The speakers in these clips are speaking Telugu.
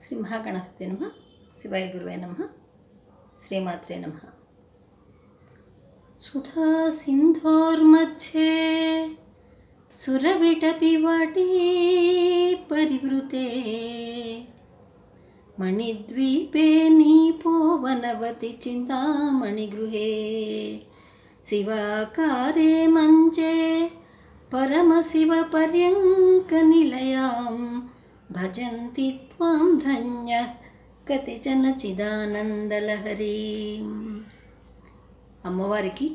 శ్రీ మహాగణపతి నమః. శివాయ గురువే నమః. శ్రీమాత్రే నమః. సుధా సింధోర్మధ్యే సురవిటపివటీ పరివృతే మణిద్వీపే నీపోవనవతి చింతామణిగృహే శివాకారే మంచే పరమశివ పర్యంక నిలయాం భజంతి త్వాం ధన్య కతిచన చిదానందలహరీ. అమ్మవారికి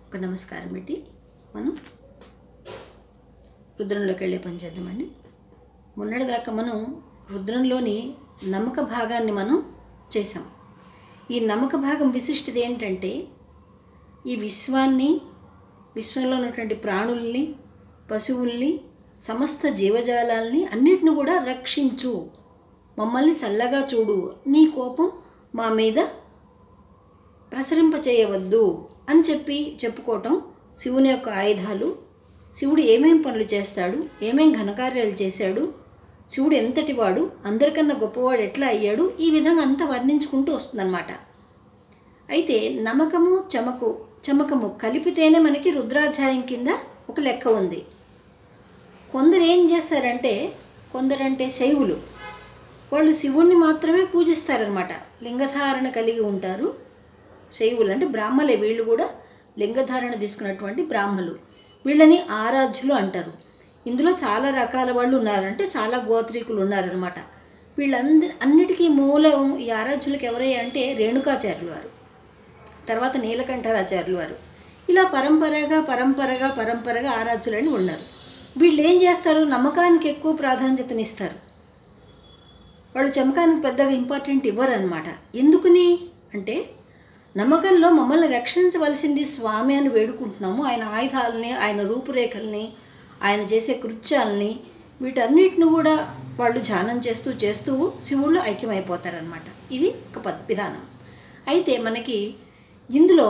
ఒక నమస్కారం పెట్టి మనం రుద్రంలోకి వెళ్ళే పని చేద్దామండి. మొన్నటిదాకా మనం రుద్రంలోని నమ్మక భాగాన్ని మనం చేసాం. ఈ నమ్మక భాగం విశిష్టత ఏంటంటే ఈ విశ్వంలో ఉన్నటువంటి ప్రాణుల్ని, పశువుల్ని, సమస్త జీవజాలాల్ని అన్నిటిని కూడా రక్షించు, మమ్మల్ని చల్లగా చూడు, నీ కోపం మా మీద ప్రసరింపచేయవద్దు అని చెప్పుకోవటం శివుని యొక్క ఆయుధాలు. శివుడు ఏమేం పనులు చేస్తాడు, ఏమేం ఘనకార్యాలు చేశాడు, శివుడు ఎంతటి వాడు, అందరికన్నా గొప్పవాడు ఎట్లా అయ్యాడు, ఈ విధంగా అంతా వర్ణించుకుంటూ వస్తుందన్నమాట. అయితే నమ్మకము చమకము కలిపితేనే మనకి రుద్రాధ్యాయం కింద ఒక లెక్క ఉంది. కొందరు ఏం చేస్తారంటే, కొందరంటే శైవులు, వాళ్ళు శివుణ్ణి మాత్రమే పూజిస్తారనమాట. లింగధారణ కలిగి ఉంటారు. శైవులు అంటే బ్రాహ్మలే, వీళ్ళు కూడా లింగధారణ తీసుకున్నటువంటి బ్రాహ్మలు. వీళ్ళని ఆరాధ్యులు అంటారు. ఇందులో చాలా రకాల వాళ్ళు ఉన్నారంటే చాలా గోత్రీకులు ఉన్నారనమాట. అన్నిటికీ మూలం ఈ ఆరాధ్యులకు ఎవరయ్యా అంటే రేణుకాచార్యులు వారు, తర్వాత నీలకంఠరాచార్యులు వారు. ఇలా పరంపరగా ఆరాధ్యులని ఉన్నారు. వీళ్ళు ఏం చేస్తారు, నమ్మకానికి ఎక్కువ ప్రాధాన్యతనిస్తారు. వాళ్ళు చమకానికి పెద్దగా ఇంపార్టెంట్ ఇవ్వరు అనమాట. ఎందుకని అంటే నమ్మకంలో మమ్మల్ని రక్షించవలసింది స్వామి అని వేడుకుంటున్నాము. ఆయన ఆయుధాలని, ఆయన రూపురేఖల్ని, ఆయన చేసే కృత్యాలని, వీటన్నిటిని కూడా వాళ్ళు ధ్యానం చేస్తూ శివుళ్ళు ఐక్యమైపోతారనమాట. ఇది ఒక విధానం. అయితే మనకి ఇందులో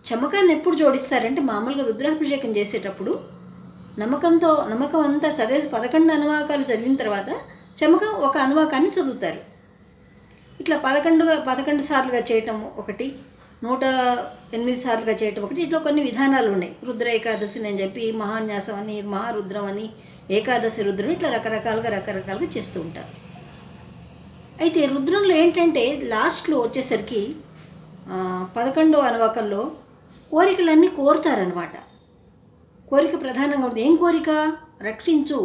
చమకాన్ని ఎప్పుడు జోడిస్తారంటే, మామూలుగా రుద్రాభిషేకం చేసేటప్పుడు నమ్మకం అంతా చదివేసి 11 అనువాకాలు చదివిన తర్వాత చమకం ఒక అనువాకాన్ని చదువుతారు. ఇట్లా 11 సార్లుగా చేయటం ఒకటి, 108 సార్లుగా చేయటం ఒకటి, ఇట్లా కొన్ని విధానాలు ఉన్నాయి. రుద్ర ఏకాదశి అని చెప్పి, మహాన్యాసం అని, మహారుద్రం అని, ఏకాదశి రుద్రం, ఇట్లా రకరకాలుగా చేస్తూ ఉంటారు. అయితే రుద్రంలో ఏంటంటే లాస్ట్లో వచ్చేసరికి 11వ అనువాకంలో కోరికలన్నీ కోరుతారనమాట. కోరిక ప్రధానంగా ఉంటుంది. ఏం కోరిక? రక్షించు,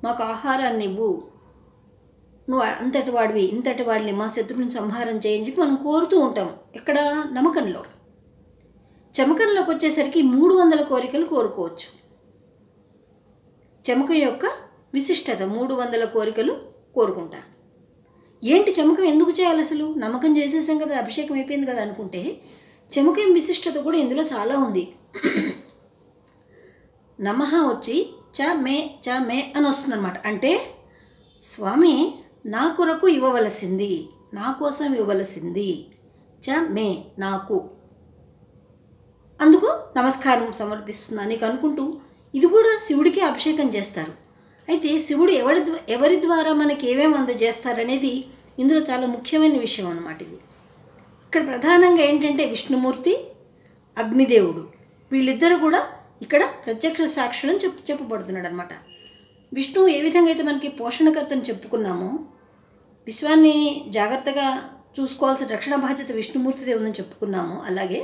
మాకు ఆహారాన్ని ఇవ్వు, నువ్వు అంతటి వాడివి, ఇంతటి వాడిని, మా శత్రువుని సంహారం చేయని చెప్పి మనం కోరుతూ ఉంటాం. ఇక్కడ నమ్మకంలో. చమకంలోకి వచ్చేసరికి 300 కోరికలు కోరుకోవచ్చు. చమకం యొక్క విశిష్టత 300 కోరికలు కోరుకుంటారు. ఏంటి చమకం ఎందుకు చేయాలి అసలు? నమ్మకం చేసేసాం కదా, అభిషేకం అయిపోయింది కదా అనుకుంటే, చమకం విశిష్టత కూడా ఇందులో చాలా ఉంది. నమః వచ్చి చ మే అని వస్తుందన్నమాట. అంటే స్వామి నా కొరకు ఇవ్వవలసింది, నా కోసం ఇవ్వవలసింది, చ మే నాకు, అందుకు నమస్కారం సమర్పిస్తున్నాను నీకు అనుకుంటూ ఇది కూడా శివుడికి అభిషేకం చేస్తారు. అయితే శివుడు ఎవరి ద్వారా మనకి ఏమేమి అందజేస్తారనేది ఇందులో చాలా ముఖ్యమైన విషయం అన్నమాట. ఇది ఇక్కడ ప్రధానంగా ఏంటంటే విష్ణుమూర్తి, అగ్నిదేవుడు, వీళ్ళిద్దరూ కూడా ఇక్కడ ప్రత్యక్ష సాక్షులని చెప్పబడుతున్నాడు అనమాట. విష్ణువు ఏ విధంగా అయితే మనకి పోషణకర్తని చెప్పుకున్నామో, విశ్వాన్ని జాగ్రత్తగా చూసుకోవాల్సిన రక్షణ బాధ్యత విష్ణుమూర్తిదే ఉందని చెప్పుకున్నామో, అలాగే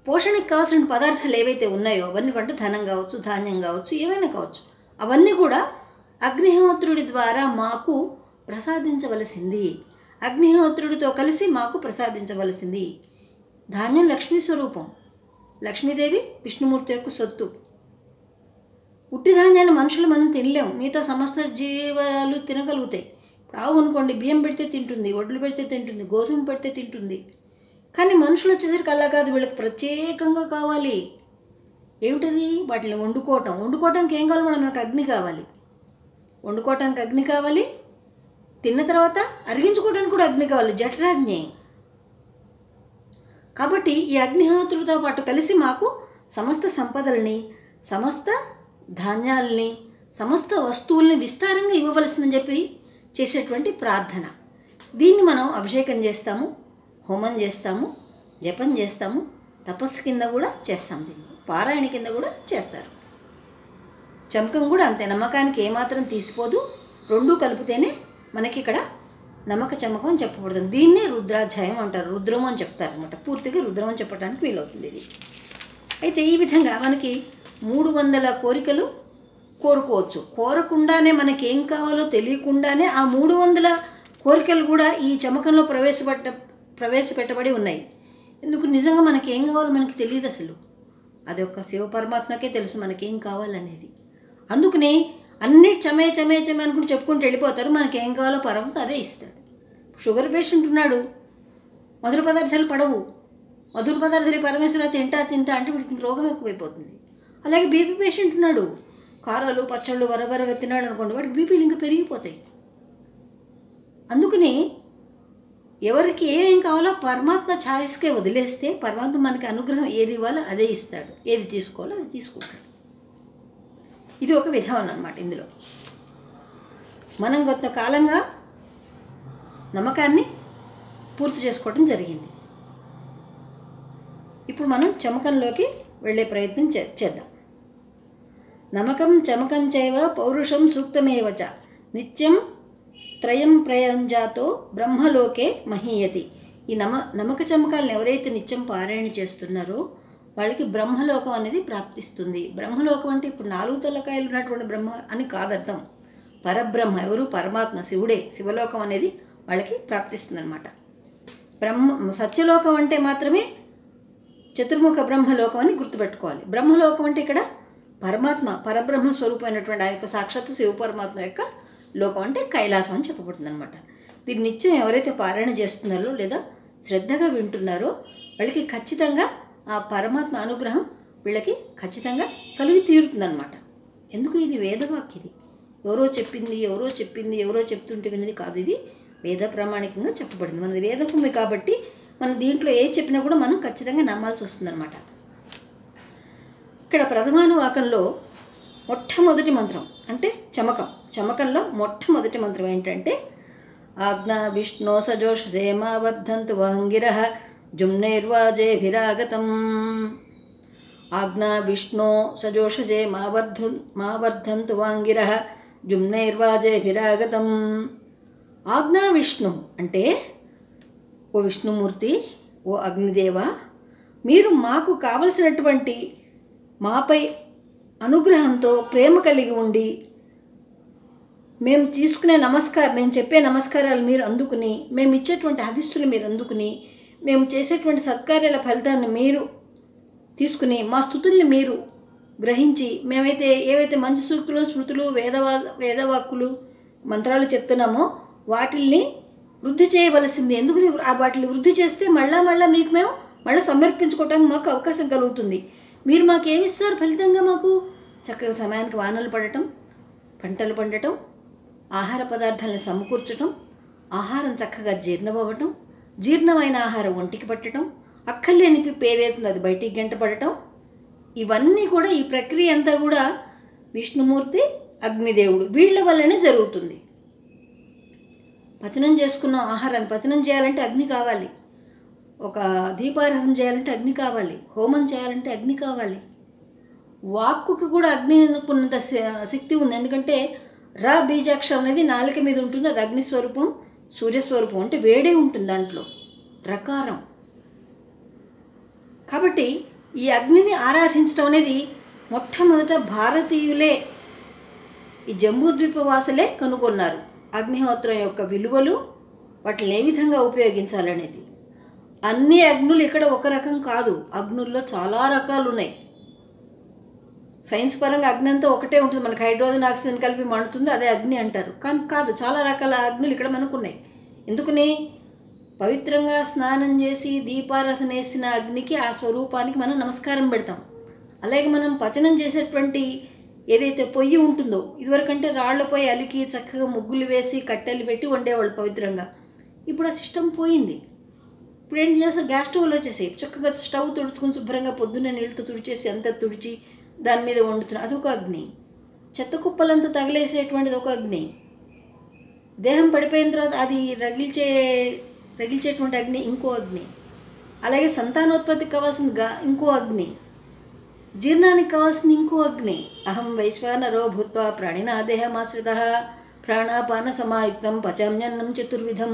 పోషణకి కావాల్సిన పదార్థాలు ఏవైతే ఉన్నాయో అవన్నీ అంటే ధనం కావచ్చు, ధాన్యం కావచ్చు, ఏమైనా కావచ్చు, అవన్నీ కూడా అగ్నిహోత్రుడి ద్వారా మాకు ప్రసాదించవలసింది, అగ్నిహోత్రుడితో కలిసి మాకు ప్రసాదించవలసింది. ధాన్యం లక్ష్మీ స్వరూపం, లక్ష్మీదేవి విష్ణుమూర్తి యొక్క సొత్తు. ఉట్టి ధాన్యాన్ని మనుషులు మనం తినలేం, మిగతా సమస్త జీవాలు తినగలుగుతాయి. ఇప్పుడు ఆవు అనుకోండి, బియ్యం పెడితే తింటుంది, వడ్లు పెడితే తింటుంది, గోధుమ పెడితే తింటుంది. కానీ మనుషులు వచ్చేసరికి అలా కాదు, వీళ్ళకి ప్రత్యేకంగా కావాలి. ఏమిటది? వాటిని వండుకోవటానికి ఏం కావాలి? మనకు అగ్ని కావాలి. వండుకోవటానికి అగ్ని కావాలి, తిన్న తర్వాత అరిగించుకోవడానికి కూడా అగ్ని కావాలి, జఠరాగ్ని. కాబట్టి ఈ అగ్నిహోత్రుడితో పాటు కలిసి మాకు సమస్త సంపదల్ని, సమస్త ధాన్యాల్ని, సమస్త వస్తువుల్ని విస్తారంగా ఇవ్వవలసిందని చెప్పి చేసేటువంటి ప్రార్థన. దీన్ని మనం అభిషేకం చేస్తాము, హోమం చేస్తాము, జపం చేస్తాము, తపస్సు కింద కూడా చేస్తాము, దీన్ని పారాయణ కింద కూడా చేస్తారు. చమకం కూడా అంతే, నమ్మకానికి ఏమాత్రం తీసిపోదు, రెండూ కలిపితేనే మనకి ఇక్కడ నమ్మక చమకం అని చెప్పబడుతుంది. దీన్నే రుద్రాధ్యాయం అంటారు, రుద్రం అని చెప్తారు అనమాట. పూర్తిగా రుద్రం అని చెప్పడానికి వీలవుతుంది ఇది. అయితే ఈ విధంగా మనకి 300 కోరికలు కోరుకోవచ్చు. కోరకుండానే మనకి ఏం కావాలో తెలియకుండానే ఆ 300 కోరికలు కూడా ఈ చమకంలో ప్రవేశపెట్టబడి ఉన్నాయి. ఎందుకు? నిజంగా మనకి ఏం కావాలో మనకి తెలియదు అసలు. అది ఒక్క శివ పరమాత్మకే తెలుసు మనకేం కావాలనేది. అందుకనే అన్ని చమే అనుకుంటూ చెప్పుకుంటూ వెళ్ళిపోతారు. మనకి ఏం కావాలో పరమాత్మ అదే ఇస్తాడు. షుగర్ పేషెంట్ ఉన్నాడు, మధుర పదార్థాలు పడవు, మధుర పదార్థాలు పరమేశ్వర తింటా అంటే వీడికి రోగం ఎక్కువైపోతుంది. అలాగే బీపీ పేషెంట్ ఉన్నాడు, కారాలు పచ్చళ్ళు వరవరగా తిన్నాడు అనుకోండి, వాడికి బీపీలు ఇంకా పెరిగిపోతాయి. అందుకని ఎవరికి ఏమేం కావాలో పరమాత్మ ఛాయిస్కే వదిలేస్తే పరమాత్మ మనకి అనుగ్రహం ఏది ఇవ్వాలో అదే ఇస్తాడు, ఏది తీసుకోవాలో అది తీసుకుంటాడు. ఇది ఒక విధానం అన్నమాట. ఇందులో మనం కొంతకాలంగా నమ్మకాన్ని పూర్తి చేసుకోవడం జరిగింది. ఇప్పుడు మనం చమకంలోకి వెళ్ళే ప్రయత్నం చేద్దాం. నమకం చమకం చైవ పౌరుషం సూక్తమేవచ నిత్యం త్రయం ప్రయంజాతో బ్రహ్మలోకే మహీయతి. ఈ నమక చమకాలను ఎవరైతే నిత్యం పారాయణ చేస్తున్నారో వాళ్ళకి బ్రహ్మలోకం అనేది ప్రాప్తిస్తుంది. బ్రహ్మలోకం అంటే ఇప్పుడు 4 తలకాయలు ఉన్నటువంటి బ్రహ్మ అని కాదర్థం. పరబ్రహ్మ ఎవరు? పరమాత్మ, శివుడే. శివలోకం అనేది వాళ్ళకి ప్రాప్తిస్తుంది అనమాట. సత్యలోకం అంటే మాత్రమే చతుర్ముఖ బ్రహ్మలోకం అని గుర్తుపెట్టుకోవాలి. బ్రహ్మలోకం అంటే ఇక్కడ పరమాత్మ, పరబ్రహ్మ స్వరూపమైనటువంటి ఆ యొక్క సాక్షాత్ శివ పరమాత్మ యొక్క లోకం అంటే కైలాసం అని చెప్పబడుతుంది అనమాట. దీన్ని నిత్యం ఎవరైతే పారాయణ చేస్తున్నారో లేదా శ్రద్ధగా వింటున్నారో వాళ్ళకి ఖచ్చితంగా ఆ పరమాత్మ అనుగ్రహం వీళ్ళకి ఖచ్చితంగా కలిగి తీరుతుందన్నమాట. ఎందుకు? ఇది వేదవాక్య. ఇది ఎవరో చెప్తుంటే విన్నది కాదు. ఇది వేద ప్రామాణికంగా చెప్పబడింది. మనది వేదభూమి కాబట్టి మనం దీంట్లో ఏది చెప్పినా కూడా మనం ఖచ్చితంగా నమ్మాల్సి వస్తుందన్నమాట. ఇక్కడ ప్రథమానువాకంలో మొట్టమొదటి మంత్రం అంటే చమకంలో మొట్టమొదటి మంత్రం ఏంటంటే ఆజ్ఞా విష్ణో సజోషసే మా వర్ధంతు వాంగిరః జుమ్నైర్వాజేభిరాగతం. ఆజ్ఞా విష్ణో సజోషసే మా వర్ధంతు వాంగిరః జుమ్నైర్వాజేభిరాగతం. ఆజ్ఞా విష్ణు అంటే ఓ విష్ణుమూర్తి, ఓ అగ్నిదేవ, మీరు మాకు కావలసినటువంటి మాపై అనుగ్రహంతో ప్రేమ కలిగి ఉండి మేము చెప్పే నమస్కారాలు మీరు అందుకుని, మేము ఇచ్చేటువంటి హవిస్సులు మీరు అందుకుని, మేము చేసేటువంటి సత్కార్యాల ఫలితాన్ని మీరు తీసుకుని, మా స్తుతుల్ని మీరు గ్రహించి, ఏవైతే మంచి సూక్తులు, స్మృతులు, వేదవాక్కులు, మంత్రాలు చెప్తున్నామో వాటిల్ని వృద్ధి చేయవలసింది. ఎందుకని? వాటిని వృద్ధి చేస్తే మళ్ళా మీకు మేము మళ్ళీ సమర్పించుకోవడానికి మాకు అవకాశం కలుగుతుంది. మీరు మాకేమిస్తారు ఫలితంగా? మాకు చక్కగా సమయానికి వానలు పడటం, పంటలు పండటం, ఆహార పదార్థాలను సమకూర్చటం, ఆహారం చక్కగా జీర్ణమవ్వటం, జీర్ణమైన ఆహారం ఒంటికి పట్టడం, అక్కర్లేని పిప్పి ఏదైతుందో అది బయటికి గంట పడటం, ఇవన్నీ కూడా ఈ ప్రక్రియ అంతా కూడా విష్ణుమూర్తి, అగ్నిదేవుడు వీళ్ళ వల్లనే జరుగుతుంది. పచనం చేసుకున్న ఆహారాన్ని పచనం చేయాలంటే అగ్ని కావాలి, ఒక దీపారాధన చేయాలంటే అగ్ని కావాలి, హోమం చేయాలంటే అగ్ని కావాలి. వాక్కుకి కూడా అగ్నికున్నంత శక్తి ఉంది. ఎందుకంటే రా బీజాక్షరం అనేది నాలుక మీద ఉంటుంది, అది అగ్నిస్వరూపం, సూర్యస్వరూపం, అంటే వేడే ఉంటుంది దాంట్లో, రకారం. కాబట్టి ఈ అగ్నిని ఆరాధించడం అనేది మొట్టమొదట భారతీయులే, ఈ జంబూద్వీపవాసులే కనుగొన్నారు. అగ్నిహోత్రం యొక్క విలువలు, వాటిని ఏ విధంగా ఉపయోగించాలనేది. అన్ని అగ్నులు ఇక్కడ ఒక రకం కాదు, అగ్నుల్లో చాలా రకాలు ఉన్నాయి. సైన్స్ పరంగా అగ్ని అంతా ఒకటే ఉంటుంది, మనకు హైడ్రోజన్ ఆక్సిజన్ కలిపి మండుతుంది, అదే అగ్ని అంటారు. కానీ కాదు, చాలా రకాల అగ్నులు ఇక్కడ మనకున్నాయి. ఎందుకని? పవిత్రంగా స్నానం చేసి దీపారాధన వేసిన అగ్నికి, ఆ స్వరూపానికి మనం నమస్కారం పెడతాం. అలాగే మనం పచనం చేసేటువంటి ఏదైతే పొయ్యి ఉంటుందో, ఇదివరకంటే రాళ్ల పొయ్యి అలికి చక్కగా ముగ్గులు వేసి కట్టెలు పెట్టి వండేవాళ్ళు పవిత్రంగా. ఇప్పుడు ఆ సిస్టమ్ పోయింది. ఇప్పుడు ఏంటి చేస్తారు? గ్యాస్ స్టవ్లు వచ్చేసి చక్కగా స్టవ్ తుడుచుకుని శుభ్రంగా పొద్దున్నే నీళ్ళతో తుడిచేసి అంతా తుడిచి దాని మీద వండుతున్నారు, అదొక అగ్ని. చెత్త కుప్పలంతా తగిలేసేటువంటిది ఒక అగ్ని. దేహం పడిపోయిన తర్వాత అది రగిల్చేటువంటి అగ్ని ఇంకో అగ్ని. అలాగే సంతానోత్పత్తికి కావాల్సిన ఇంకో అగ్ని, జీర్ణానికి కావాల్సిన ఇంకో అగ్ని. అహం వైశ్వానరో భూత్వా ప్రాణినా దేహమాశ్రితః ప్రాణాపాన సమాయుక్తం పచామ్యన్నం చతుర్విధం.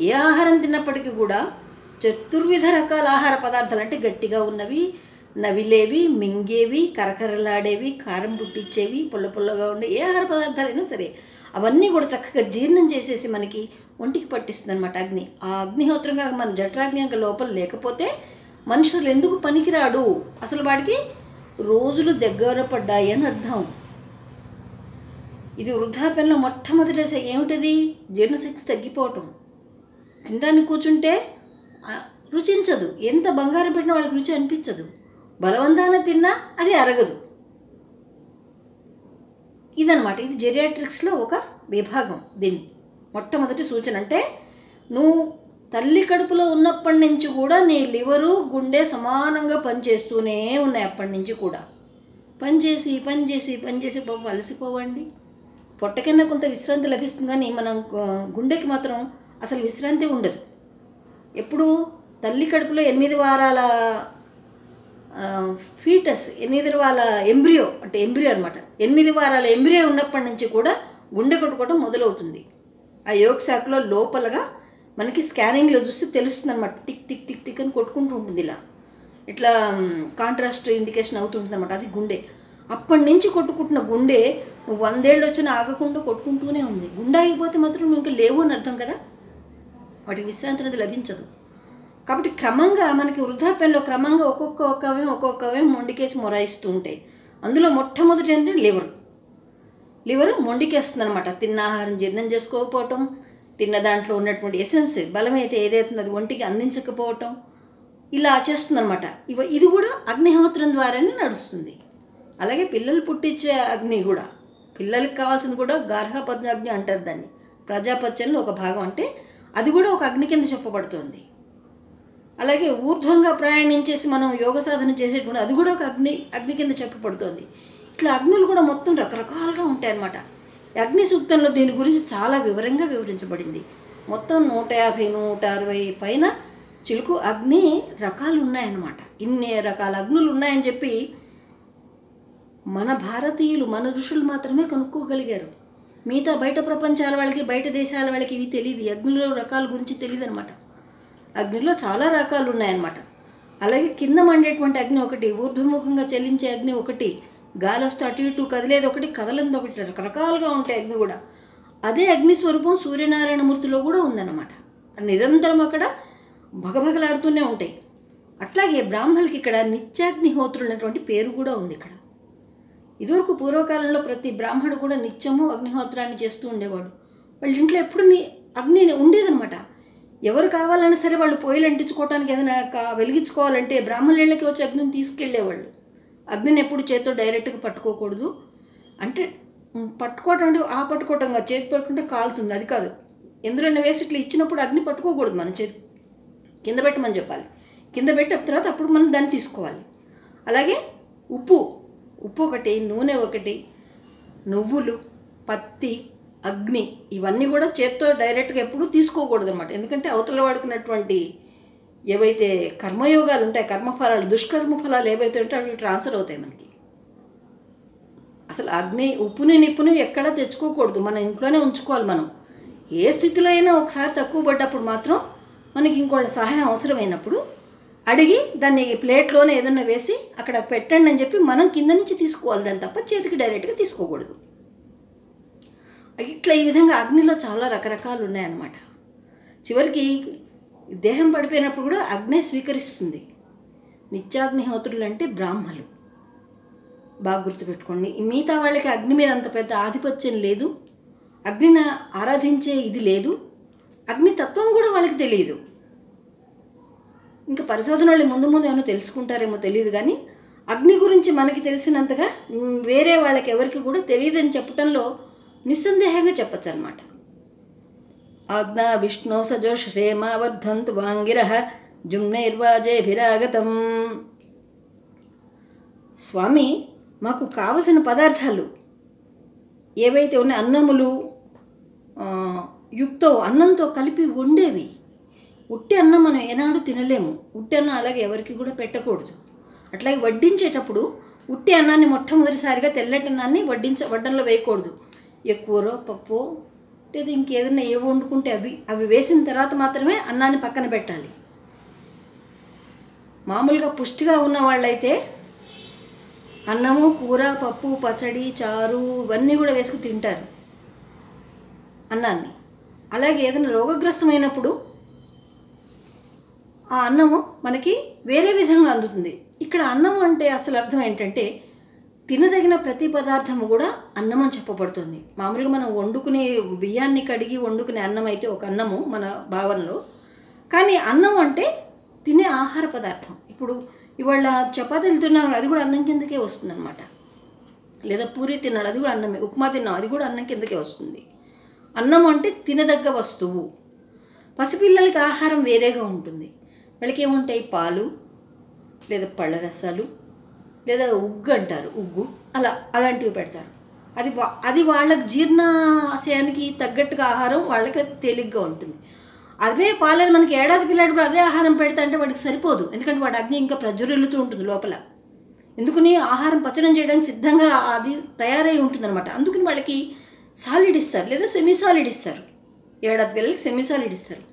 ఏ ఆహారం తిన్నప్పటికీ కూడా చతుర్విధ రకాల ఆహార పదార్థాలు, అంటే గట్టిగా ఉన్నవి, నవిలేవి, మింగేవి, కరకరలాడేవి, కారం పుట్టించేవి, పుల్ల పుల్లగా ఉండే ఏ ఆహార పదార్థాలైనా సరే అవన్నీ కూడా చక్కగా జీర్ణం చేసేసి మనకి ఒంటికి పట్టిస్తుంది అనమాట అగ్ని. ఆ అగ్నిహోత్రం కనుక మన జఠరాగ్ని కనుక లోపల లేకపోతే మనుషులు ఎందుకు పనికిరాడు, అసలు వాడికి రోజులు దగ్గర పడ్డాయి అని అర్థం. ఇది వృద్ధాప్యంలో మొట్టమొదటి దశ. ఏమిటది? జీర్ణశక్తి తగ్గిపోవటం. తినడానికి కూర్చుంటే రుచించదు, ఎంత బంగారం పెట్టినా వాళ్ళకి రుచి అనిపించదు, బలవంతాన తిన్నా అది అరగదు. ఇదనమాట, ఇది జెరియాట్రిక్స్లో ఒక విభాగం. దీన్ని మొట్టమొదటి సూచన అంటే నువ్వు తల్లి కడుపులో ఉన్నప్పటి నుంచి కూడా నీ లివరు గుండె సమానంగా పనిచేస్తూనే ఉన్నాయి. అప్పటి నుంచి కూడా పనిచేసి పాపం అలసిపోవండి. పొట్ట కింద కొంత విశ్రాంతి లభిస్తుంది, కానీ మనం గుండెకి మాత్రం అసలు విశ్రాంతి ఉండదు. ఎప్పుడు తల్లి కడుపులో 8 వారాల ఫీటస్, 8 వారాల ఎంబ్రియో, అంటే ఎంబ్రియో అనమాట, 8 వారాల ఎంబ్రియో ఉన్నప్పటి నుంచి కూడా గుండె కొట్టుకోవడం మొదలవుతుంది. ఆ యోగ శాఖలో లోపలగా మనకి స్కానింగ్లో చూస్తే తెలుస్తుంది అనమాట. టిక్ టిక్ టిక్ టిక్ అని కొట్టుకుంటూ ఉంటుంది, ఇట్లా కాంట్రాస్ట్ ఇండికేషన్ అవుతుంటుంది అనమాట. అది గుండె. అప్పటి నుంచి కొట్టుకుంటున్న గుండె నువ్వు 100 ఏళ్ళు వచ్చినా ఆగకుండా కొట్టుకుంటూనే ఉంది. గుండె ఆగిపోతే మాత్రం నువ్వు ఇంకా లేవు అని అర్థం కదా, వాటికి విశ్రాంతి అనేది లభించదు. కాబట్టి క్రమంగా మనకి వృద్ధాప్యంలో క్రమంగా ఒక్కొక్కవే మొండికేసి మొరాయిస్తూ ఉంటాయి. అందులో మొట్టమొదటి ఏంటంటే లివర్ మొండికేస్తుంది అనమాట. తిన్న ఆహారం జీర్ణం చేసుకోకపోవటం, తిన్న దాంట్లో ఉన్నటువంటి ఎసెన్స్ బలమైతే ఏదైతుందో అది ఒంటికి అందించకపోవటం, ఇలా చేస్తుందన్నమాట. ఇది కూడా అగ్నిహోత్రం ద్వారానే నడుస్తుంది. అలాగే పిల్లలు పుట్టించే అగ్ని కూడా, పిల్లలకి కావాల్సింది కూడా గార్హపత్య అగ్ని అంటారు దాన్ని. ప్రజాపత్యంలో ఒక భాగం, అంటే అది కూడా ఒక అగ్ని కింద చెప్పబడుతుంది. అలాగే ఊర్ధ్వంగా ప్రయాణించేసి మనం యోగ సాధన చేసేటువంటి అది కూడా ఒక అగ్ని కింద చెప్పబడుతుంది. ఇట్లా అగ్నులు కూడా మొత్తం రకరకాలుగా ఉంటాయన్నమాట. అగ్ని సూక్తంలో దీని గురించి చాలా వివరంగా వివరించబడింది. మొత్తం 150, 160 పైన చిలుకు అగ్ని రకాలు ఉన్నాయన్నమాట. ఇన్ని రకాల అగ్నులు ఉన్నాయని చెప్పి మన భారతీయులు, మన ఋషులు మాత్రమే కనుక్కోగలిగారు. మిగతా బయట ప్రపంచాల వాళ్ళకి, బయట దేశాల వాళ్ళకి ఇవి తెలియదు, అగ్నిలో రకాల గురించి తెలియదు అనమాట. అగ్నిలో చాలా రకాలు ఉన్నాయన్నమాట. అలాగే కింద మండేటువంటి అగ్ని ఒకటి, ఊర్ధ్వముఖంగా చెల్లించే అగ్ని ఒకటి, గాలి వస్తే అటు ఇటు కదిలేది ఒకటి, కదలంది ఒకటి, రకరకాలుగా ఉంటాయి అగ్ని కూడా. అదే అగ్ని స్వరూపం సూర్యనారాయణమూర్తిలో కూడా ఉందన్నమాట. నిరంతరం అక్కడ భగభగలాడుతూనే ఉంటాయి. అట్లాగే బ్రాహ్మణులకి ఇక్కడ నిత్యాగ్నిహోత్రులు అనేటువంటి పేరు కూడా ఉంది ఇక్కడ. ఇదివరకు పూర్వకాలంలో ప్రతి బ్రాహ్మణుడు కూడా నిత్యము అగ్నిహోత్రాన్ని చేస్తూ ఉండేవాడు. వాళ్ళ ఇంట్లో ఎప్పుడు అగ్ని ఉండేదన్నమాట. ఎవరు కావాలన్నా సరే వాళ్ళు పొయ్యిలు అంటించుకోవడానికి ఏదైనా వెలిగించుకోవాలంటే బ్రాహ్మణుల ఇళ్ళకి వచ్చి అగ్నిని తీసుకెళ్ళేవాళ్ళు. అగ్నిని ఎప్పుడు చేతితో డైరెక్ట్గా పట్టుకోకూడదు. అంటే పట్టుకోవటం అంటే పట్టుకోవటంగా చేతి పట్టుకుంటే కాలుతుంది, అది కాదు. ఎందులోనే వేసి ఇట్లా ఇచ్చినప్పుడు అగ్ని పట్టుకోకూడదు, మన చేతి కింద పెట్టమని చెప్పాలి. కింద పెట్టిన తర్వాత అప్పుడు మనం దాన్ని తీసుకోవాలి. అలాగే ఉప్పు ఒకటి, నూనె ఒకటి, నువ్వులు, పత్తి, అగ్ని, ఇవన్నీ కూడా చేత్తో డైరెక్ట్గా ఎప్పుడూ తీసుకోకూడదు అనమాట. ఎందుకంటే అవతల వాడుకున్నటువంటి ఏవైతే కర్మయోగాలు ఉంటాయి, కర్మఫలాలు, దుష్కర్మ ఫలాలు ఏవైతే ఉంటాయో అవి ట్రాన్స్ఫర్ అవుతాయి మనకి. అసలు ఉప్పుని నిప్పుని ఎక్కడా తెచ్చుకోకూడదు, మన ఇంట్లోనే ఉంచుకోవాలి. మనం ఏ స్థితిలో అయినా ఒకసారి తక్కువ పడ్డప్పుడు మాత్రం మనకి ఇంకోళ్ళ సహాయం అవసరమైనప్పుడు అడిగి దాన్ని ప్లేట్లోనే ఏదన్నా వేసి అక్కడ పెట్టండి అని చెప్పి మనం కింద నుంచి తీసుకోవాలి, దాన్ని తప్ప చేతికి డైరెక్ట్గా తీసుకోకూడదు. ఇట్లా ఈ విధంగా అగ్నిలో చాలా రకరకాలు ఉన్నాయన్నమాట. చివరికి దేహం పడిపోయినప్పుడు కూడా అగ్నే స్వీకరిస్తుంది. నిత్యాగ్నిహోత్రులు అంటే బ్రాహ్మలు, బాగా గుర్తుపెట్టుకోండి. మిగతా వాళ్ళకి అగ్ని మీద అంత పెద్ద ఆధిపత్యం లేదు, అగ్నిని ఆరాధించే ఇది లేదు, అగ్నితత్వం కూడా వాళ్ళకి తెలియదు. ఇంకా పరిశోధనలు ముందు ఏమైనా తెలుసుకుంటారేమో తెలియదు, కానీ అగ్ని గురించి మనకి తెలిసినంతగా వేరే వాళ్ళకి ఎవరికి కూడా తెలియదని చెప్పటంలో నిస్సందేహంగా చెప్పచ్చు అనమాట. ఆజ్ఞా విష్ణు సజోషేమ వర్ధంతు వాంగిర జుమ్నైర్వాజేభిరాగతం. స్వామి మాకు కావలసిన పదార్థాలు ఏవైతే ఉన్నాయో అన్నములు యుక్తో అన్నంతో కలిపి వండేవి. ఉట్టి అన్నం మనం ఏనాడు తినలేము. ఉట్టి అన్నం అలాగే ఎవరికి కూడా పెట్టకూడదు. అట్లాగే వడ్డించేటప్పుడు ఉట్టి అన్నాన్ని మొట్టమొదటిసారిగా తెల్లటి అన్నాన్ని వడ్డంలో వేయకూడదు. ఎక్కువరో పప్పు లేదా ఇంకేదైనా ఏవో వండుకుంటే అవి వేసిన తర్వాత మాత్రమే అన్నాన్ని పక్కన పెట్టాలి. మామూలుగా పుష్టిగా ఉన్న వాళ్ళైతే అన్నము, కూర, పప్పు, పచ్చడి, చారు ఇవన్నీ కూడా వేసుకు తింటారు అన్నాన్ని. అలాగే ఏదైనా రోగగ్రస్తమైనప్పుడు ఆ అన్నము మనకి వేరే విధంగా అందుతుంది. ఇక్కడ అన్నం అంటే అసలు అర్థం ఏంటంటే తినదగిన ప్రతి పదార్థము కూడా అన్నం అని చెప్పబడుతుంది. మామూలుగా మనం వండుకునే బియ్యాన్ని కడిగి వండుకునే అన్నం అయితే ఒక అన్నము మన భావనలో. కానీ అన్నం అంటే తినే ఆహార పదార్థం. ఇప్పుడు ఇవాళ చపాతీలు తిన్నాను, అది కూడా అన్నం కిందకే వస్తుంది అనమాట. లేదా పూరి తిన్నాడు, అది కూడా అన్నమే. ఉప్మా తిన్నాం, అది కూడా అన్నం కిందకే వస్తుంది. అన్నం అంటే తినదగ్గ వస్తువు. పసిపిల్లలకి ఆహారం వేరేగా ఉంటుంది. వాళ్ళకి ఏముంటాయి? పాలు, లేదా పళ్ళ రసాలు, లేదా ఉగ్గు అంటారు, ఉగ్గు, అలాంటివి పెడతారు. అది వాళ్ళకి జీర్ణాశయానికి తగ్గట్టుగా ఆహారం వాళ్ళకి తేలిగ్గా ఉంటుంది. అదే పాలను మనకి ఏడాది పిల్లాడు కూడా అదే ఆహారం పెడతా అంటే వాడికి సరిపోదు. ఎందుకంటే వాడి అగ్ని ఇంకా ప్రజ్వరిల్లుతూ ఉంటుంది లోపల. ఎందుకని ఆహారం పచనం చేయడానికి సిద్ధంగా అది తయారై ఉంటుందన్నమాట. అందుకని వాళ్ళకి సాలిడ్ ఇస్తారు, లేదా సెమీ సాలిడ్ ఇస్తారు. ఏడాది పిల్లలకి సెమీ సాలిడ్ ఇస్తారు.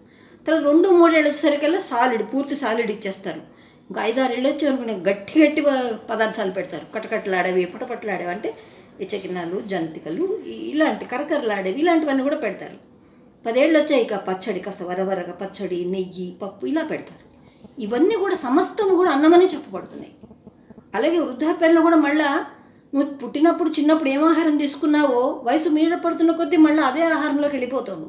తర్వాత 2-3 ఏళ్ళు వచ్చేసరికల్లా సాలిడ్, పూర్తి సాలిడ్ ఇచ్చేస్తారు. ఇంకా 5-6 ఏళ్ళు వచ్చి అనుకునే గట్టి పదార్థాలు పెడతారు. కటకట్లాడేవి, పటపట్లాడేవి అంటే ఇచ్చకిన్నాలు, జంతికలు, ఇలాంటి కరకరలాడేవి, ఇలాంటివన్నీ కూడా పెడతారు. 10 ఏళ్ళు వచ్చాయి ఇక పచ్చడి, కాస్త వరవరగా పచ్చడి, నెయ్యి, పప్పు ఇలా పెడతారు. ఇవన్నీ కూడా సమస్తం కూడా అన్నమనే చెప్పబడుతున్నాయి. అలాగే వృద్ధాప్యంలో కూడా మళ్ళీ నువ్వు పుట్టినప్పుడు చిన్నప్పుడు ఏం ఆహారం తీసుకున్నావో వయసు మీద పడుతున్న కొద్దీ మళ్ళీ అదే ఆహారంలోకి వెళ్ళిపోతావు.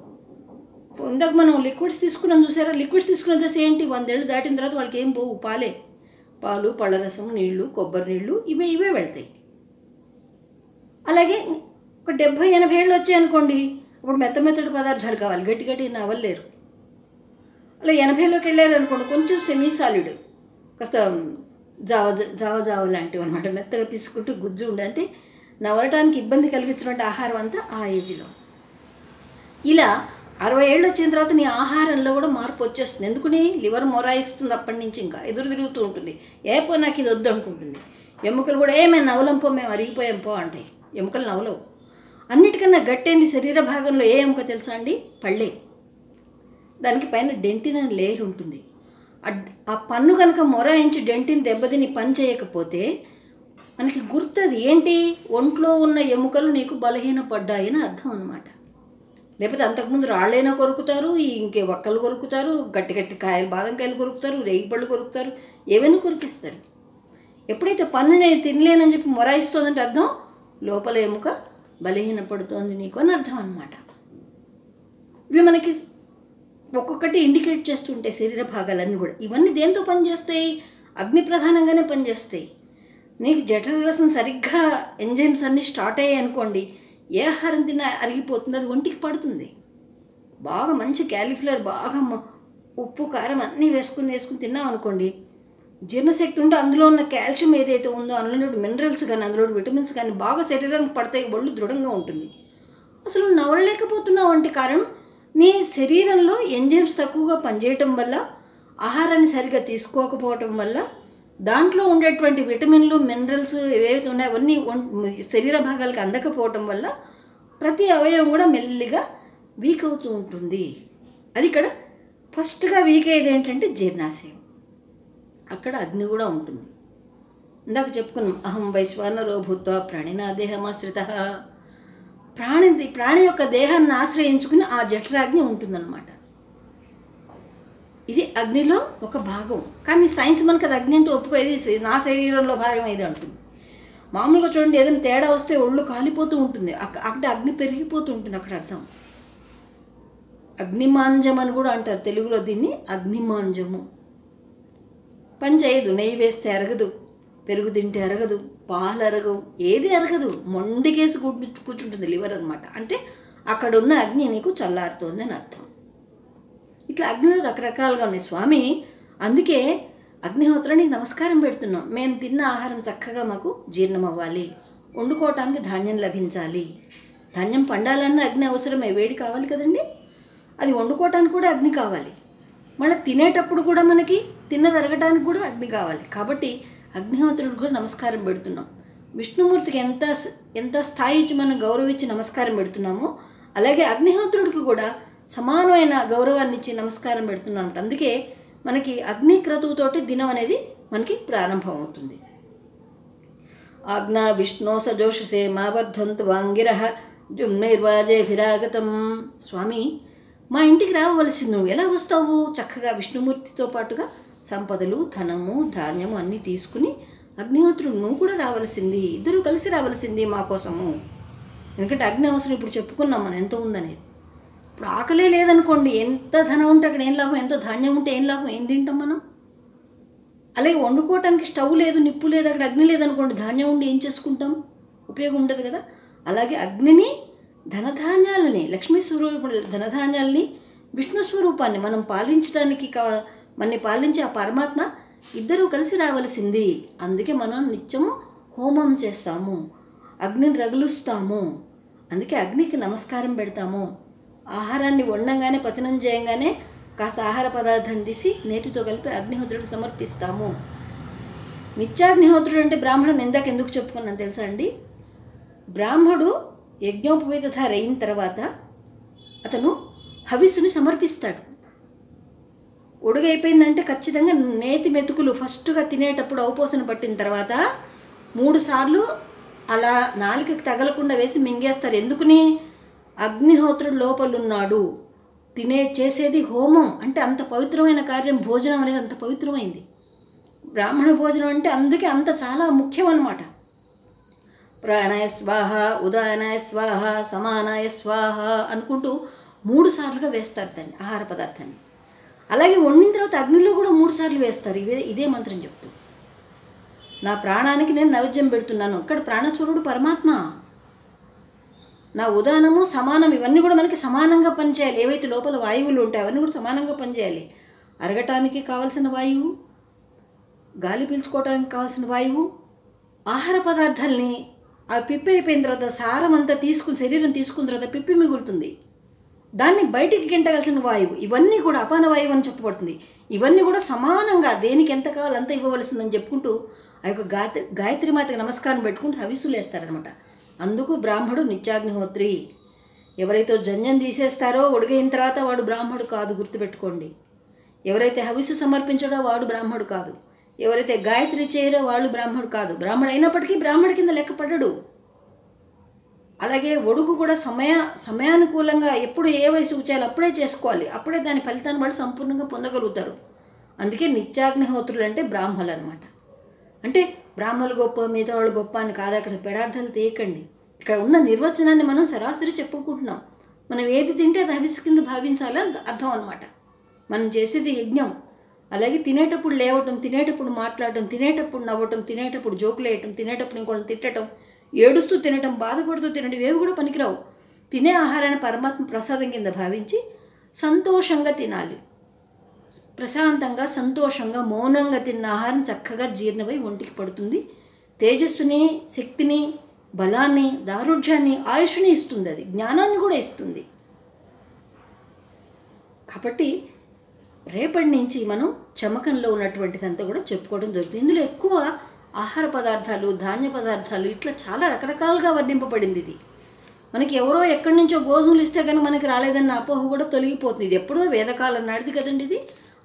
ఇందాక మనం లిక్విడ్స్ తీసుకున్నాం చూసారా, లిక్విడ్స్ తీసుకున్న దశ ఏంటి? 100 ఏళ్ళు దాటిన తర్వాత వాళ్ళకి ఏం పోవు, పాలు, పళ్ళరసం, నీళ్లు, కొబ్బరి నీళ్లు ఇవే వెళ్తాయి. అలాగే ఒక 70-80 ఏళ్ళు వచ్చాయనుకోండి, అప్పుడు మెత్తటి పదార్థాలు కావాలి, గట్టి నవ్వలేరు. అలా 80లోకి వెళ్ళారు అనుకోండి, కొంచెం సెమీ సాలిడ్, కాస్త జావ లాంటివి అనమాట, మెత్తగా పిసుకుంటూ గుజ్జు ఉండే, అంటే నవ్వటానికి ఇబ్బంది కలిగించినటువంటి ఆహారం అంతా ఆ ఏజ్లో. ఇలా 60 ఏళ్ళు వచ్చిన తర్వాత నీ ఆహారంలో కూడా మార్పు వచ్చేస్తుంది. ఎందుకని? లివర్ మొరాయిస్తుంది, అప్పటి నుంచి ఇంకా ఎదురు తిరుగుతూ ఉంటుంది. నాకు ఇది వద్దు అనుకుంటుంది. ఎముకలు కూడా మేము నవలంపో, మేము అరిగిపోయాంపో అంటాయి. ఎముకలు నవలవు. అన్నిటికన్నా గట్టేంది శరీర భాగంలో ఏ ఎముక తెలుసా అండి? పళ్ళే. దానికి పైన డెంటిన్ అనే లేయర్ ఉంటుంది. ఆ పన్ను కనుక మొరాయించి డెంటిన్ దెబ్బతిని పని చేయకపోతే మనకి గుర్తుంది ఏంటి? ఒంట్లో ఉన్న ఎముకలు నీకు బలహీనపడ్డాయని అర్థం అన్నమాట. లేకపోతే అంతకుముందు రాళ్ళైనా కొరుకుతారు, ఇంకే వక్కలు కొరుకుతారు, గట్టి కాయలు, బాదం కాయలు కొరుకుతారు, రేగిపళ్ళు కొరుకుతారు, ఏవైనా కొరికేస్తారు. ఎప్పుడైతే పన్ను నేను తినలేనని చెప్పి మొరాయిస్తోందంటే అర్థం లోపల ఎముక బలహీనపడుతోంది నీకు అని అర్థం అన్నమాట. ఇవి మనకి ఒక్కొక్కటి ఇండికేట్ చేస్తుంటాయి శరీర భాగాలన్నీ కూడా. ఇవన్నీ దేంతో పనిచేస్తాయి? అగ్ని ప్రధానంగానే పనిచేస్తాయి. నీకు జఠరరసం సరిగ్గా ఎంజైమ్స్ అన్నీ స్టార్ట్ అయ్యాయి అనుకోండి, ఏ ఆహారం తిన్నా అరిగిపోతుంది, అది ఒంటికి పడుతుంది. బాగా మంచి క్యాలీఫ్లవర్, బాగా ఉప్పు కారం అన్నీ వేసుకుని తిన్నాం అనుకోండి, జీర్ణశక్తి ఉంటే అందులో ఉన్న కాల్షియం ఏదైతే ఉందో, అందులో మినరల్స్ కానీ అందులో విటమిన్స్ కానీ బాగా శరీరానికి పడతాయి, ఒళ్ళు దృఢంగా ఉంటుంది. అసలు నవలలేకపోతున్నావు అంటే కారణం నీ శరీరంలో ఎంజైమ్స్ తక్కువగా పనిచేయటం వల్ల, ఆహారాన్ని సరిగ్గా తీసుకోకపోవటం వల్ల, దాంట్లో ఉండేటువంటి విటమిన్లు, మినరల్స్ ఏవైతే ఉన్నాయో అవన్నీ శరీర భాగాలకు అందకపోవటం వల్ల ప్రతి అవయవం కూడా మెల్లిగా వీక్ అవుతూ ఉంటుంది. అది ఇక్కడ ఫస్ట్గా వీక్ అయ్యేది ఏంటంటే జీర్ణాశయం. అక్కడ అగ్ని కూడా ఉంటుంది. ఇందాక చెప్పుకున్నాం, అహం వైశ్వానరో భూత్వా ప్రాణినా దేహమాశ్రిత. ప్రాణి యొక్క దేహాన్ని ఆశ్రయించుకుని ఆ జఠరాగ్ని ఉంటుందన్నమాట. ఇది అగ్నిలో ఒక భాగం. కానీ సైన్స్ మనకు అది అగ్ని అంటే ఒప్పుకోది, నా శరీరంలో భాగం ఇది అంటుంది. మామూలుగా చూడండి, ఏదైనా తేడా వస్తే ఒళ్ళు కాలిపోతూ ఉంటుంది, అక్కడ అగ్ని పెరిగిపోతూ ఉంటుంది. అక్కడ అర్థం అగ్నిమాంజం అని కూడా అంటారు తెలుగులో దీన్ని. అగ్నిమాంజము పని చేయదు, నెయ్యి వేస్తే అరగదు, పెరుగు తింటే అరగదు, పాలు అరగవు, ఏది అరగదు, మొండికేసి కూర్చుంటుంది లివర్ అనమాట. అంటే అక్కడ ఉన్న అగ్ని నీకు చల్లారుతోంది అని అర్థం. ఇట్లా అగ్నిలో రకరకాలుగా ఉన్నాయి స్వామి. అందుకే అగ్నిహోత్రానికి నమస్కారం పెడుతున్నాం. మేము తిన్న ఆహారం చక్కగా మాకు జీర్ణం అవ్వాలి, వండుకోవటానికి ధాన్యం లభించాలి. ధాన్యం పండాలన్నా అగ్ని అవసరమే, వేడి కావాలి కదండి. అది వండుకోవటానికి కూడా అగ్ని కావాలి. మళ్ళీ తినేటప్పుడు కూడా మనకి తిరగటానికి కూడా అగ్ని కావాలి. కాబట్టి అగ్నిహోత్రుడికి కూడా నమస్కారం పెడుతున్నాం. విష్ణుమూర్తికి ఎంత స్థాయి ఇచ్చి మనం గౌరవించి నమస్కారం పెడుతున్నామో అలాగే అగ్నిహోత్రుడికి కూడా సమానమైన గౌరవాన్ని ఇచ్చి నమస్కారం పెడుతున్నాం. అందుకే మనకి అగ్ని క్రతువుతోటి దినం అనేది మనకి ప్రారంభం అవుతుంది. ఆజ్ఞా విష్ణు సజోషసే మావర్ధంతు వాంగిరః జుమ్నైర్వాజేభిరాగతం. స్వామి, మా ఇంటికి రావలసింది, నువ్వు ఎలా వస్తావు? చక్కగా విష్ణుమూర్తితో పాటుగా సంపదలు, ధనము, ధాన్యము అన్నీ తీసుకుని అగ్నిహోత్రుడు నువ్వు కూడా రావలసింది, ఇద్దరు కలిసి రావలసింది మా కోసము. ఎందుకంటే అగ్ని అవసరం ఇప్పుడు చెప్పుకున్నాం మనం ఎంత ఉందనేది. ఇప్పుడు ఆకలే లేదనుకోండి, ఎంత ధనం ఉంటే అక్కడ ఏం లాభం, ఎంత ధాన్యం ఉంటే ఏం లాభం, ఏం తింటాం మనం? అలాగే వండుకోవటానికి స్టవ్ లేదు, నిప్పు లేదు, అక్కడ అగ్ని లేదనుకోండి, ధాన్యం ఉండి ఏం చేసుకుంటాం? ఉపయోగం ఉండదు కదా. అలాగే అగ్నిని, ధనధాన్యాలని, లక్ష్మీ స్వరూప ధనధాన్యాలని, విష్ణు స్వరూపాన్ని మనం పాలించడానికి మనని పాలించే ఆ పరమాత్మ ఇద్దరూ కలిసి రావలసింది. అందుకే మనం నిత్యము హోమం చేస్తాము, అగ్నిని రగులుస్తాము, అందుకే అగ్నికి నమస్కారం పెడతాము. ఆహారాన్ని వండంగానే, పచనం చేయంగానే కాస్త ఆహార పదార్థం తీసి నేతితో కలిపి అగ్నిహోత్రుడికి సమర్పిస్తాము. నిత్యాగ్నిహోత్రుడు అంటే బ్రాహ్మణుడు ఇందాక ఎందుకు చెప్పుకున్నాను తెలుసా అండి? బ్రాహ్మడు యజ్ఞోపవీతధార అయిన తర్వాత అతను హవిస్సుని సమర్పిస్తాడు. ఉడుగైపోయిందంటే ఖచ్చితంగా నేతి మెతుకులు ఫస్ట్గా తినేటప్పుడు ఔపోసన పట్టిన తర్వాత 3 సార్లు అలా నాలుకకి తగలకుండా వేసి మింగేస్తారు. ఎందుకుని? అగ్నిహోత్రుడు లోపలున్నాడు. చేసేది హోమం అంటే అంత పవిత్రమైన కార్యం. భోజనం అనేది అంత పవిత్రమైంది. బ్రాహ్మణ భోజనం అంటే అందుకే అంత చాలా ముఖ్యం అన్నమాట. ప్రాణాయ స్వాహ, ఉదానాయ స్వాహ, సమానాయ స్వాహ అనుకుంటూ 3 సార్లుగా వేస్తారు దాన్ని, ఆహార పదార్థాన్ని. అలాగే వండిన తర్వాత అగ్నిలో కూడా 3 సార్లు వేస్తారు. ఇదే మంత్రం చెప్తూ, నా ప్రాణానికి నేను నైవేద్యం పెడుతున్నాను. ఇక్కడ ప్రాణస్వరుడు పరమాత్మ. నా ఉదానము, సమానం ఇవన్నీ కూడా మనకి సమానంగా పనిచేయాలి. ఏవైతే లోపల వాయువులు ఉంటాయో అవన్నీ కూడా సమానంగా పనిచేయాలి. అరగటానికి కావాల్సిన వాయువు, గాలి పీల్చుకోవడానికి కావాల్సిన వాయువు, ఆహార పదార్థాలని ఆ పిప్పి అయిపోయిన తర్వాత సారం అంతా శరీరం తీసుకున్న తర్వాత పిప్పి మిగులుతుంది, దాన్ని బయటికి గెంటగాల్సిన వాయువు, ఇవన్నీ కూడా అపాన వాయువు అని చెప్పబడుతుంది. ఇవన్నీ కూడా సమానంగా దేనికి ఎంత కావాలో అంత ఇవ్వవలసిందని చెప్పుకుంటూ ఆ యొక్క గాయత్రి మాతకి నమస్కారం పెట్టుకుంటూ హవిస్సులు వేస్తారనమాట. అందుకు బ్రాహ్మడు నిత్యాగ్నిహోత్రి. ఎవరైతే జంజం తీసేస్తారో ఉడిగైన తర్వాత వాడు బ్రాహ్మడు కాదు, గుర్తుపెట్టుకోండి. ఎవరైతే హవిస్సు సమర్పించాడో వాడు బ్రాహ్మడు కాదు. ఎవరైతే గాయత్రి చేయరో వాళ్ళు బ్రాహ్మడు కాదు. బ్రాహ్మడు అయినప్పటికీ బ్రాహ్మడి కింద లెక్క పడ్డాడు. అలాగే ఒడుగు కూడా సమయానుకూలంగా ఎప్పుడు ఏ వయసుకు చేయాలో అప్పుడే చేసుకోవాలి. అప్పుడే దాని ఫలితాన్ని వాళ్ళు సంపూర్ణంగా పొందగలుగుతారు. అందుకే నిత్యాగ్నిహోత్రులు అంటే బ్రాహ్మలు అనమాట. అంటే బ్రాహ్మలు గొప్ప, మిగతా వాళ్ళు గొప్ప అని కాదు. అక్కడ పెడార్థాలు తీయకండి. ఇక్కడ ఉన్న నిర్వచనాన్ని మనం సరాసరి చెప్పుకుంటున్నాం. మనం ఏది తింటే అది హవిస్సు కింద భావించాలని అర్థం అనమాట. మనం చేసేది యజ్ఞం. అలాగే తినేటప్పుడు లేవటం, తినేటప్పుడు మాట్లాడటం, తినేటప్పుడు నవ్వటం, తినేటప్పుడు జోకులు వేయటం, తినేటప్పుడు ఇంకోళ్ళని తిట్టడం, ఏడుస్తూ తినటం, బాధపడుతూ తినడం ఇవేవి కూడా పనికిరావు. తినే ఆహారాన్ని పరమాత్మ ప్రసాదం కింద భావించి సంతోషంగా తినాలి. ప్రశాంతంగా, సంతోషంగా, మౌనంగా తిన్న ఆహారం చక్కగా జీర్ణమై ఒంటికి పడుతుంది. తేజస్సుని, శక్తిని, బలాన్ని, దారుఢ్యాన్ని, ఆయుష్ని ఇస్తుంది. అది జ్ఞానాన్ని కూడా ఇస్తుంది. కాబట్టి రేపటి నుంచి మనం చమకంలో ఉన్నటువంటిదంతా కూడా చెప్పుకోవడం జరుగుతుంది. ఇందులో ఎక్కువ ఆహార పదార్థాలు, ధాన్య పదార్థాలు ఇట్లా చాలా రకరకాలుగా వర్ణింపబడింది. ఇది మనకి ఎవరో ఎక్కడి నుంచో గోధుమలు ఇస్తే కనుక మనకి రాలేదన్న అపోహ కూడా తొలగిపోతుంది. ఇది ఎప్పుడో వేదకాలం నాటిది కదండి ఇది.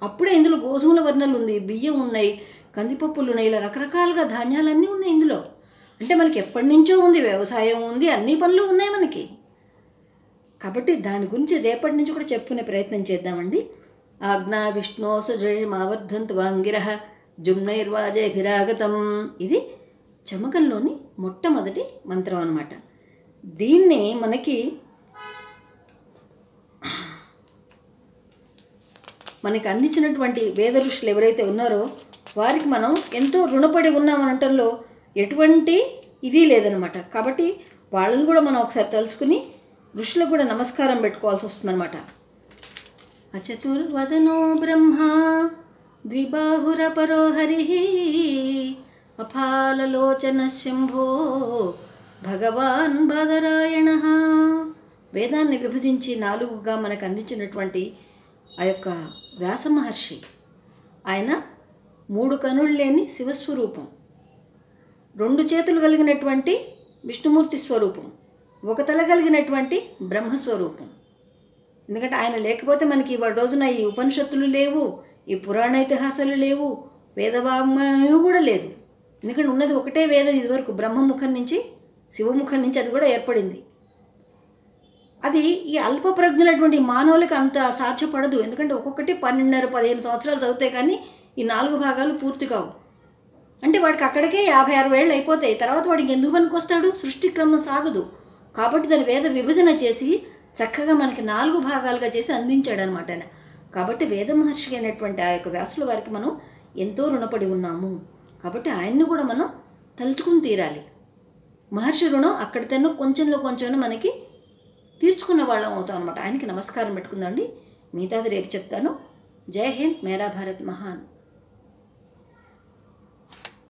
అప్పుడే ఇందులో గోధుమల వర్ణాలు ఉంది, బియ్యం ఉన్నాయి, కందిపప్పులు ఉన్నాయి, ఇలా రకరకాలుగా ధాన్యాలన్నీ ఉన్నాయి ఇందులో. అంటే మనకి ఎప్పటి నుంచో ఉంది, వ్యవసాయం ఉంది, అన్ని పనులు ఉన్నాయి మనకి. కాబట్టి దాని గురించి రేపటి నుంచి కూడా చెప్పుకునే ప్రయత్నం చేద్దామండి. ఆజ్ఞా విష్ణో సజమావర్ధంతు వాంగిరః జుమ్నైర్వాజేభిరాగతం. ఇది చమకంలోని మొట్టమొదటి మంత్రం అన్నమాట. దీన్ని మనకి అందించినటువంటి వేద ఋషులు ఎవరైతే ఉన్నారో వారికి మనం ఎంతో రుణపడి ఉన్నామనటంలో ఎటువంటి ఇది లేదనమాట. కాబట్టి వాళ్ళని కూడా మనం ఒకసారి తలుచుకుని ఋషులకు కూడా నమస్కారం పెట్టుకోవాల్సి వస్తుందన్నమాట. అచతుర్వదనో బ్రహ్మ ద్విబాహురపరో హరిః అఫాలలోచన శంభో భగవాన్ బాదరాయణః. వేదాన్ని విభజించి 4గా మనకు అందించినటువంటి ఆ యొక్క వ్యాస మహర్షి, ఆయన 3 కనులు లేని శివస్వరూపం, 2 చేతులు కలిగినటువంటి విష్ణుమూర్తి స్వరూపం, 1 తల కలిగినటువంటి బ్రహ్మస్వరూపం. ఎందుకంటే ఆయన లేకపోతే మనకి ఇవాళ రోజున ఈ ఉపనిషత్తులు లేవు, ఈ పురాణ ఇతిహాసాలు లేవు, వేదవాంగ్మయం కూడా లేదు. ఎందుకంటే ఉన్నది ఒకటే వేదం ఇదివరకు, బ్రహ్మముఖం నుంచి శివముఖం నుంచి అది కూడా ఏర్పడింది. అది ఈ అల్ప ప్రజ్ఞులటువంటి మానవులకు అంత సాధ్యపడదు. ఎందుకంటే ఒక్కొక్కటి 12.5-15 సంవత్సరాలు చదివితే కానీ ఈ 4 భాగాలు పూర్తి కావు. అంటే వాడికి అక్కడికే 56 ఏళ్ళు అయిపోతాయి. తర్వాత వాడికి ఎందుకు పనికొస్తాడు? సృష్టి క్రమం సాగదు. కాబట్టి దాని వేద విభజన చేసి చక్కగా మనకి 4 భాగాలుగా చేసి అందించాడు అనమాట ఆయన. కాబట్టి వేద మహర్షి అయినటువంటి ఆ యొక్క వ్యాసుల వారికి మనం ఎంతో రుణపడి ఉన్నాము. కాబట్టి ఆయన్ని కూడా మనం తలుచుకుని తీరాలి. మహర్షి రుణం అక్కడితేనో కొంచెంలో కొంచెం మనకి తీర్చుకున్న వాళ్ళం అవుతాం అనమాట. ఆయనకి నమస్కారం పెట్టుకుందామండి. మిగతాది రేపు చెప్తాను. జై హింద్, మేరా భారత్ మహాన్.